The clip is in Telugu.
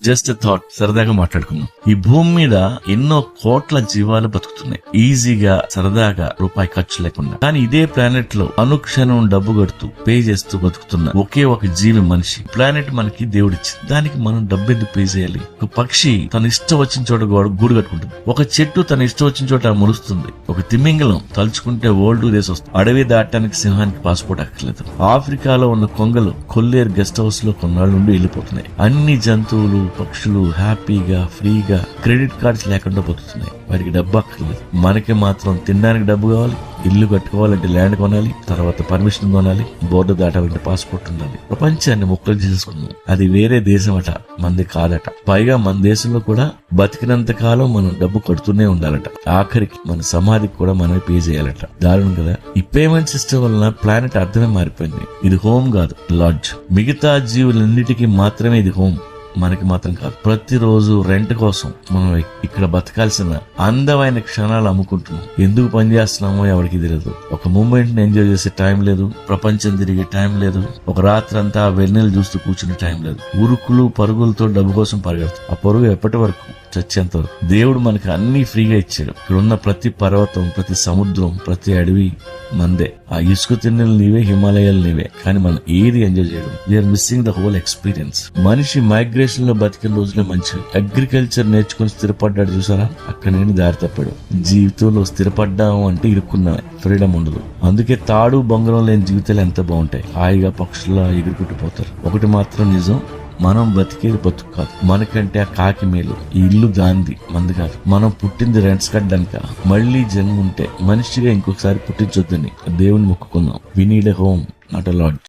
జస్ట్ థాట్, సరదాగా మాట్లాడుకున్నాం. ఈ భూమి మీద ఎన్నో కోట్ల జీవాలు బతుకుతున్నాయి ఈజీగా, సరదాగా, రూపాయి ఖర్చు లేకుండా. కానీ ఇదే ప్లానెట్ లో అనుక్షణం డబ్బు కడుతూ పే చేస్తూ బతుకుతున్న ఒకే ఒక జీవి మనిషి. ప్లానెట్ మనకి దేవుడిచ్చింది, దానికి మనం డబ్బు ఎందుకు పే చేయాలి? ఒక పక్షి తన ఇష్టం వచ్చిన చోట గూడు కట్టుకుంటుంది, ఒక చెట్టు తన ఇష్టం వచ్చిన చోట ముడుస్తుంది, ఒక తిమింగలం తలుచుకుంటే వరల్డ్ రేస్ వస్తుంది. అడవి దాటడానికి సింహానికి పాస్పోర్ట్ అక్కర్లేదు. ఆఫ్రికాలో ఉన్న కొంగలు కొల్లేరు గెస్ట్ హౌస్ లో కొన్నాళ్ళు నుండి వెళ్ళిపోతున్నాయి. అన్ని జంతువులు, పక్షులు హ్యాపీగా, ఫ్రీగా, క్రెడిట్ కార్డ్స్ లేకుండా బతుకుతున్నాయి. వారికి డబ్బు అక్కర్లేదు. మనకి మాత్రం తినడానికి డబ్బు కావాలి, ఇల్లు కట్టుకోవాలంటే ల్యాండ్ కొనాలి, తర్వాత పర్మిషన్ కొనాలి, బోర్డు దాటాలంటే పాస్పోర్ట్ ఉండాలి. ప్రపంచాన్ని ముక్కలు చేసుకున్నాం. అది వేరే దేశం అట, మనది కాదట. పైగా మన దేశంలో కూడా బతికినంత కాలం మనం డబ్బు కడుతూనే ఉండాలట. ఆఖరికి మన సమాధికి కూడా మనమే పే చేయాలట. దారుణం కదా. ఈ పేమెంట్ సిస్టమ్ వలన ప్లానెట్ అర్థమే మారిపోయింది. ఇది హోమ్ కాదు, లాడ్జ్. మిగతా జీవులన్నిటికీ మాత్రమే ఇది హోమ్, మనకి మాత్రం కాదు. ప్రతిరోజు రెంట్ కోసం మనం ఇక్కడ బతకాల్సిన అందమైన క్షణాలు అమ్ముకుంటున్నాం. ఎందుకు పని చేస్తున్నామో ఎవరికి తెలియదు. ఒక మూమెంట్ ని ఎంజాయ్ చేసే టైం లేదు, ప్రపంచం తిరిగే టైం లేదు, ఒక రాత్రి అంతా వెన్నెలు చూస్తూ కూర్చునే టైం లేదు. ఉరుకులు పరుగులతో డబ్బు కోసం పరిగెడుతాం. ఆ పరుగు ఎప్పటి వరకు? చచ్చేంత వరకు. దేవుడు మనకి అన్ని ఫ్రీగా ఇచ్చాడు. ఇక్కడ ఉన్న ప్రతి పర్వతం, ప్రతి సముద్రం, ప్రతి అడవి మందే. ఆ ఇసుక తిన్నెలు నీవే, హిమాలయాలు నీవే. కానీ మనం ఏది ఎంజాయ్ చేయడం. We are missing the whole experience. మనిషి మైగ్రేషన్ లో బతికిన రోజులే మంచివి. అగ్రికల్చర్ నేర్చుకుని స్థిరపడ్డాడు చూసారా, అక్కడ నేను దారి తప్పాడు. జీవితంలో స్థిరపడ్డాము అంటే ఇరుక్కున్నామే, ఫ్రీడమ్ ఉండదు. అందుకే తాడు బొంగరం లేని జీవితాలు ఎంత బాగుంటాయి. హాయిగా పక్షుల్లా ఎగురుకుంటూ ఒకటి మాత్రం నిజం, మనం బతికేది బతుకు కాదు, మనకంటే ఆ కాకి మేలు. ఈ ఇల్లు దాంది, మంది కాదు. మనం పుట్టింది రెంట్స్ కట్టడానిక. మళ్లీ జన్మ ఉంటే మనిషిగా ఇంకొకసారి పుట్టించొద్దని దేవుని మొక్కుకుందాం. We need a home, not a LADS.